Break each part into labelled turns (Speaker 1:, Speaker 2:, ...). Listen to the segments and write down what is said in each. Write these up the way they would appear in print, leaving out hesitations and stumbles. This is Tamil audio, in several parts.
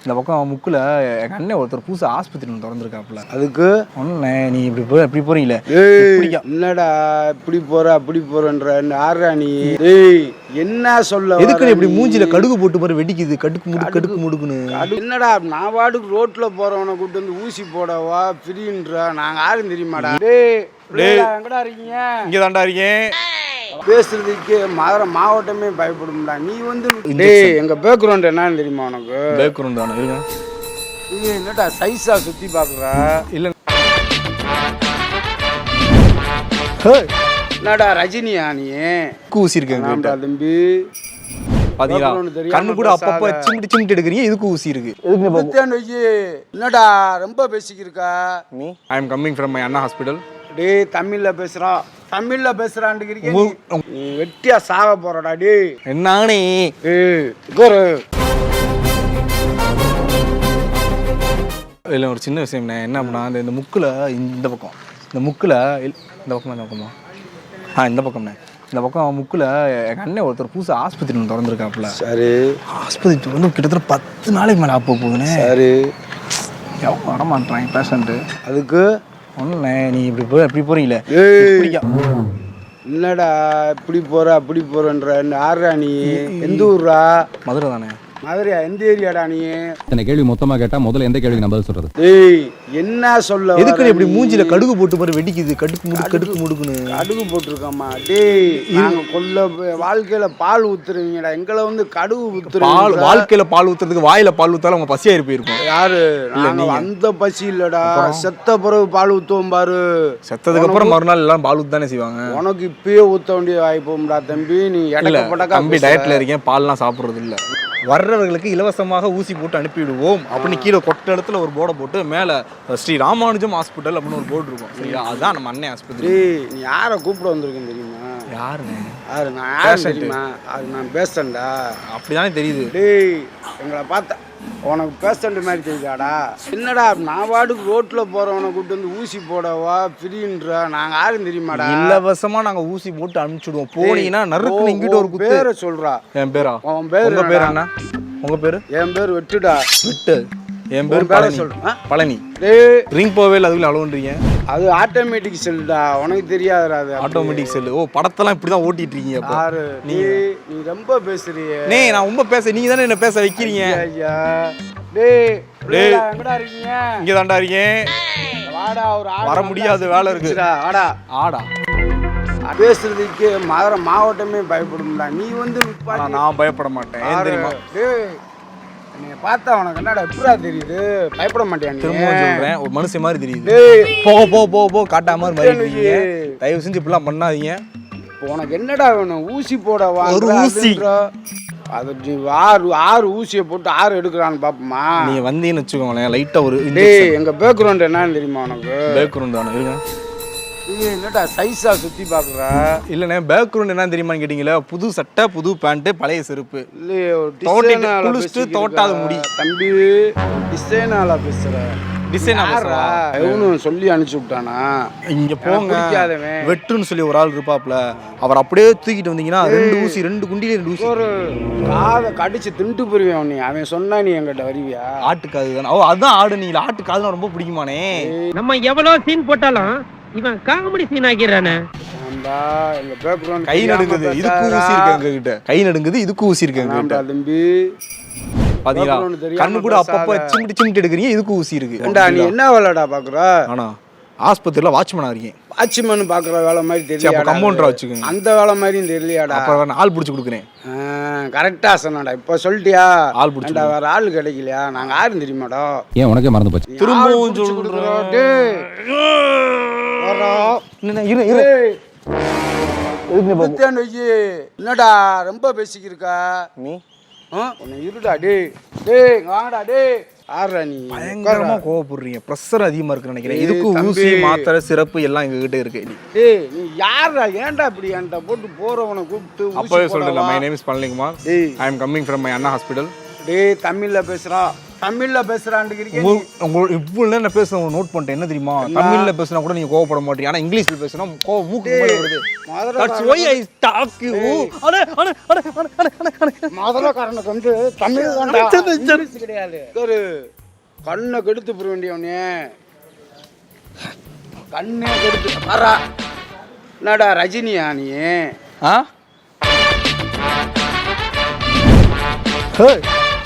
Speaker 1: இந்த பக்கம் முக்கில் எங்கள் அண்ணன் ஒருத்தர் புதுசாக ஆஸ்பத்திரி ஒன்று திறந்துருக்காப்புல.
Speaker 2: அதுக்கு
Speaker 1: ஒன்று நீ இப்படி போறீங்களே.
Speaker 2: என்னடா இப்படி போற அப்படி போறன்ற ஆறா நீ? ஏய் என்ன சொல்ல?
Speaker 1: எதுக்கு இப்படி மூஞ்சில கடுகு போட்டு பாரு வெடிக்குது. கடுக்கு முடுக்குன்னு
Speaker 2: என்னடா? நான் வாடுக்கு ரோட்ல போறவனை கூட்டு வந்து ஊசி போடவா ஃப்ரீன்றா? நாங்க யாரும் தெரியுமாடா? டேய் எங்கடா இருக்கீங்க?
Speaker 1: இங்கே தாண்டா இருக்கேன்.
Speaker 2: பேசுறதுக்கு மாவட்டமே பயப்படும்டா. நீ வந்து டேய் எங்க பேக்ரவுண்ட் என்னன்னு தெரியுமா உனக்கு?
Speaker 1: பேக்ரவுண்ட் தானே இருங்க.
Speaker 2: என்னடா சைஸா சுத்தி பாக்குறா?
Speaker 1: இல்ல
Speaker 2: என்னடா ரஜினியா நீ?
Speaker 1: ஊசி இருக்கேன்
Speaker 2: தம்பி.
Speaker 1: பாத்தீங்களா? கண்ணு கூட அப்பப்ப சிமிட்டு எடுக்கிறீங்க. இதுக்கு ஊசி இருக்கு.
Speaker 2: என்னடா ரொம்ப பேசிக்கிருக்கா?
Speaker 1: I am coming from my Anna hospital.
Speaker 2: டேய் தமிழ்ல பேசுறான்னு நீ வெட்டியா சாக போறடா. டேய்
Speaker 1: என்னானே இல்லை ஒரு சின்ன விஷயம்ண்ணே. என்ன அப்படின்னா இந்த முக்கில் இந்த பக்கமா இந்த பக்கம் முக்கில் எங்கள் அண்ணன் ஒருத்தர் புதுசாக ஆஸ்பத்திரி ஒன்று திறந்துருக்காப்புல.
Speaker 2: சரி.
Speaker 1: ஆஸ்பத்திரி வந்து கிட்டத்தட்ட 10 நாளைக்கு மேலே ஆப்ப போகுதுண்ணே.
Speaker 2: சரி.
Speaker 1: எவ்வளோ வரமாட்டாங்க பேஷண்ட்டு.
Speaker 2: அதுக்கு
Speaker 1: ஒன்றுண்ணே நீ இப்படி போறீங்களே.
Speaker 2: என்னடா இப்படி போற அப்படி போறன்ற ஆறா நீ? எந்த ஊர்ரா?
Speaker 1: மதுரை தானே.
Speaker 2: மதுரையா? எந்த ஏரியாடா நீ?
Speaker 3: இந்த கேள்வி மொத்தமா கேட்டா முதல்ல எந்த கேள்விக்கு நான் பதில் சொல்றது?
Speaker 2: ஏய் என்ன சொல்ல?
Speaker 1: எதுக்கு இப்படி மூஞ்சில கடுகு போட்டு பாரு வெடிக்குது. கடுக்கு முடுக்குன்னு
Speaker 2: கடுகு போட்டுருக்காமா? டேய் நாங்க கொல்ல வாழ்க்கையில பால் ஊத்துறீங்கடா. எங்களை வந்து கடுகு ஊத்துறீங்க.
Speaker 1: வாழ்க்கையில பால் ஊத்துறதுக்கு வாயில பால் ஊத்தாலும் அவங்க பசியாயிரு போயிருக்கும்.
Speaker 2: யாரு? அந்த பசி இல்லடா. செத்த பிறகு பால் ஊத்துவோம் பாரு.
Speaker 1: செத்ததுக்கு அப்புறம் மறுநாள் எல்லாம் பால் ஊத்து தானே செய்வாங்க.
Speaker 2: உனக்கு இப்பயே ஊத்த வேண்டிய வாய்ப்பும்டா தம்பி. நீ
Speaker 1: தம்பி டயட்ல இருக்கேன், பால்லாம் சாப்பிடுறது இல்ல. வர்றவர்களுக்கு இலவசமாக ஊசி போட்டு அனுப்பிவிடுவோம் அப்படின்னு கீழே கொட்ட இடத்துல ஒரு போர்டை போட்டு மேலே ஸ்ரீ ராமானுஜம் ஹாஸ்பிட்டல் அப்படின்னு ஒரு போர்டு இருக்கும். சரியா? அதுதான் நம்ம அண்ணன் ஆஸ்பத்திரி.
Speaker 2: நீ யாரை கூப்பிட வந்திருக்கேன்னு தெரியுமா?
Speaker 1: யாருண்ணே?
Speaker 2: யாரு? நான் யாரு தெரியுமா? அது நான் பேசண்டா.
Speaker 1: அப்படிதானே தெரியுது.
Speaker 2: டேய் எங்களை பார்த்தா உனக்கு பேஷண்ட் மாதிரி தெரியுதாடா? என்னடா நான் வாடுக்கு ரோட்ல போறவனை கூட்டு வந்து ஊசி போடவா ஃப்ரீன்றா? நாங்க யாரும் தெரியுமாடா?
Speaker 1: இலவசமா நாங்க ஊசி போட்டு அனுப்பிச்சுடுவோம். போனீங்கன்னா நறுக்குன்னு இங்கிட்ட ஒரு
Speaker 2: பேரை சொல்றா.
Speaker 1: என் பேரா?
Speaker 2: உன் பேரு?
Speaker 1: உங்க பேர் என்ன? உங்க பேரு?
Speaker 2: என் பேர் வெட்டுடா.
Speaker 1: வெட்டு. என் பேர் பழனி. பழனி. ரிங் போவே இல்லை, அதுக்குள்ள அளவுன்றீங்க.
Speaker 2: அது ஆட்டோமேட்டிக் செல்டா. உனக்கு தெரியாதுடா அது
Speaker 1: ஆட்டோமேட்டிக் செல். ஓ படத்தெல்லாம் இப்படிதான் ஓட்டிட்டு இருக்கீங்க.
Speaker 2: பாரு நீ ரொம்ப பேசுறியே.
Speaker 1: நான் ரொம்ப பேச, நீங்க தானே என்ன பேச வைக்கிறீங்க.
Speaker 2: ஐயா டேய் எங்கடா இருக்கீங்க?
Speaker 1: இங்க தாண்டா இருக்கேன்.
Speaker 2: வாடா ஒரு
Speaker 1: வர முடியாது, வேலை இருக்கு.
Speaker 2: வாடா
Speaker 1: ஆடா.
Speaker 2: பேசுறதுக்கு மாவட்டமே பயப்படும்டா. நீ வந்து
Speaker 1: நான் பயப்பட மாட்டேன். ஏன் தெரியுமா?
Speaker 2: நீ பார்த்தா உனக்கு என்னடா எப்படா தெரியுது? பயப்பட மாட்டியா?
Speaker 1: திரும்ப சொல்றேன், ஒரு மனுஷன் மாதிரி தெரியுது. போ காட்டாம மாதிரி. தயவு செஞ்சு இப்படிலாம் பண்ணாதீங்க.
Speaker 2: உனக்கு என்னடா வேணும்? ஊசி போட
Speaker 1: ஒரு ஊசி.
Speaker 2: அது ஆறு ஊசியை போட்டு 6 எடுக்கிறான்னு பாப்போமா?
Speaker 1: நீ வந்தீங்கன்னு வச்சுக்கோங்களேன், லைட்டா ஒரு
Speaker 2: எங்க பேக்ரவுண்ட் என்னன்னு தெரியுமா உனக்கு?
Speaker 1: பேக்ரவுண்ட் தானே இருங்க.
Speaker 2: என்னடா சைஸா சுத்தி பாக்குறா?
Speaker 1: இல்லண்ணே பேக்ரவுண்ட் என்ன தெரியுமான்னு கேட்டீங்களா? புது சட்டை, புது பேண்ட், பழைய செருப்பு.
Speaker 2: இல்லையே
Speaker 1: தோட்டாத முடி.
Speaker 2: தம்பி டிசைனால பேசுற.
Speaker 1: டிசைனா
Speaker 2: சொல்லி அனுப்பிச்சு விட்டானா?
Speaker 1: இங்க போங்க, வெட்டுன்னு சொல்லி ஒரு ஆள் இருப்பாப்ல. அவர் அப்படியே தூக்கிட்டு வந்தீங்கன்னா 2 ஊசி, 2 குண்டியில 2 ஊசி.
Speaker 2: ஒரு காதை கடிச்சு திண்டு போயிருவேன். நீ அவன் சொன்னா நீ என்கிட்ட வருவியா?
Speaker 1: ஆட்டுக்காது தானே. ஓ அதான் ஆடு. நீ ஆட்டுக்காதுலாம் ரொம்ப பிடிக்குமானே.
Speaker 4: நம்ம எவ்வளவு சீன் போட்டாலும் இவன் காமெடி சீன் ஆகிறானே.
Speaker 1: கை நடுங்குது, இதுக்கு ஊசி இருக்கு எங்க கிட்ட. கை நடுங்குது, இதுக்கு ஊசி இருக்கு எங்க கிட்ட.
Speaker 2: தம்பி
Speaker 1: பாத்தீங்களா? கண்ணு கூட அப்பப்ப சிமிட்டு எடுக்கிறீங்க. இதுக்கு ஊசி இருக்கு.
Speaker 2: நீ என்ன வேலைடா பாக்குற?
Speaker 1: ஆனா ஆஸ்பத்திரியில வாட்ச்மேனா இருக்கேன்.
Speaker 2: வாட்ச்மேன் பாக்குற வேலை மாதிரி தெரியல.
Speaker 1: கம்பவுண்டரா வச்சுக்கோங்க.
Speaker 2: அந்த வேலை மாதிரியும் தெரியலையாடா?
Speaker 1: அப்புறம் ஆள் பிடிச்சி கொடுக்குறேன்.
Speaker 2: கரெக்டா சொன்னாடா. இப்ப சொல்லிட்டியா?
Speaker 1: ஆள் பிடிச்சி
Speaker 2: வேற ஆள் கிடைக்கலையா? நாங்க யாரும் தெரியுமாடா?
Speaker 3: ஏன் உனக்கே மறந்து போச்சு?
Speaker 1: திரும்பவும் சொல்றோம்.
Speaker 2: என்னடா ரொம்ப பேசிக்கிருக்கா நீ? இருடா வாங்கடா.
Speaker 1: பயங்கரமா கோவப்படுறீங்க. பிரஷர் அதிகமா இருக்குன்னு நினைக்கிறேன். இதுக்கு ஊசி, மாத்திரை, சிறப்பு எல்லாம் எங்க கிட்ட இருக்கு.
Speaker 2: நீ யாரா? ஏன்டா இப்படி என்கிட்ட போட்டு போறவனை கூப்பிட்டு
Speaker 1: அப்பவே சொல்றேன். My name is Palanikumar. I am coming from my Anna hospital.
Speaker 2: தமிழ்ல பேசுறா. தமிழ்ல பேசுறான்னு
Speaker 1: இப்போ நான் பேசுறேன் நோட் பண்ணிட்டேன் என்ன தெரியுமா தமிழ்ல பேசினா கூட நீங்க கோவப்பட மாட்டீங்க ஆனா இங்கிலீஷ்ல பேசினா கோவம் மூக்கு மேல வருது That's why I talk you.
Speaker 2: முதலக்காரனுக்கு வந்து தமிழ் தான்டா கிடையாது ஒரு கண்ணை கெடுத்து போட வேண்டியவனே கண்ணே கெடுத்து வரா என்னடா ரஜினியா நீ
Speaker 1: ஆ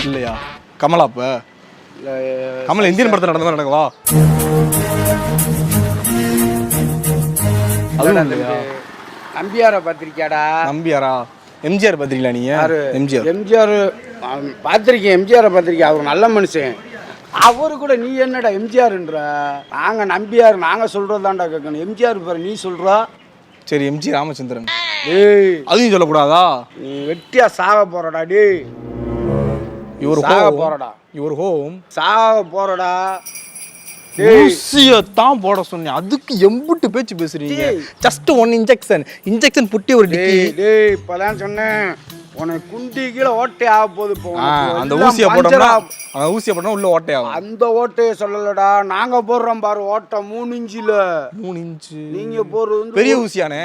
Speaker 1: இல்லையா கமலா அப்ப கமல் இந்தியன் படத்தில் நடந்த மாதிரி நடக்கவா அதுவும் இல்லையா
Speaker 2: நம்பியாரை பார்த்திருக்கியாடா
Speaker 1: நம்பியாரா எம்ஜிஆர் பார்த்திருக்கீங்களா நீங்க
Speaker 2: எம்ஜிஆர் பார்த்திருக்கேன் எம்ஜிஆரை பார்த்திருக்கேன் அவர் நல்ல மனுஷன் அவரு கூட நீ என்னடா எம்ஜிஆர்ன்ற நாங்க நம்பியார் நாங்க சொல்றதாண்டா கேட்கணும் எம்ஜிஆர் பேர் நீ சொல்றா
Speaker 1: சரி எம்ஜி ராமச்சந்திரன்
Speaker 2: டேய்
Speaker 1: அதையும் சொல்லக்கூடாதா
Speaker 2: நீ வெட்டியா சாக போறடா டேய்
Speaker 1: இவர்
Speaker 2: சாக போறடா
Speaker 1: இவர் ஹோம்
Speaker 2: சாக போறடா
Speaker 1: ஊசியத்தான் போட சொன்னேன் அதுக்கு எம்புட்டு பேச்சு பேசுறீங்க ஜஸ்ட் ஒன் இன்ஜெக்ஷன் புட்டி ஒரு டிக்கி
Speaker 2: டேய் இப்பதான் சொன்னேன் உனக்கு குண்டி கீழே ஓட்டை ஆக போகுது இப்போ
Speaker 1: அந்த ஊசியை போட்டோம்னா அந்த ஊசியை போட்டோம்னா உள்ள ஓட்டை ஆகும்
Speaker 2: அந்த ஓட்டையை சொல்லலடா நாங்க போடுறோம் பாரு ஓட்டை 3 இன்ச்சுல
Speaker 1: 3 இன்ச்சு
Speaker 2: நீங்க போடுறது
Speaker 1: பெரிய ஊசியானே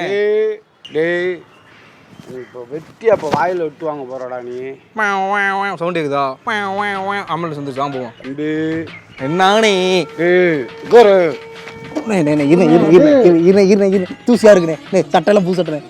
Speaker 2: டேய் இப்போ வெட்டி அப்போ வாயில விட்டுவாங்க போறடா நீ
Speaker 1: சவுண்ட் கேக்குதா அம்மல சந்து சாம்புவோம்
Speaker 2: தம்பி
Speaker 1: என்னானே
Speaker 2: கோரு
Speaker 1: தூசியா இருக்குனே சட்டெல்லாம் புது சட்டை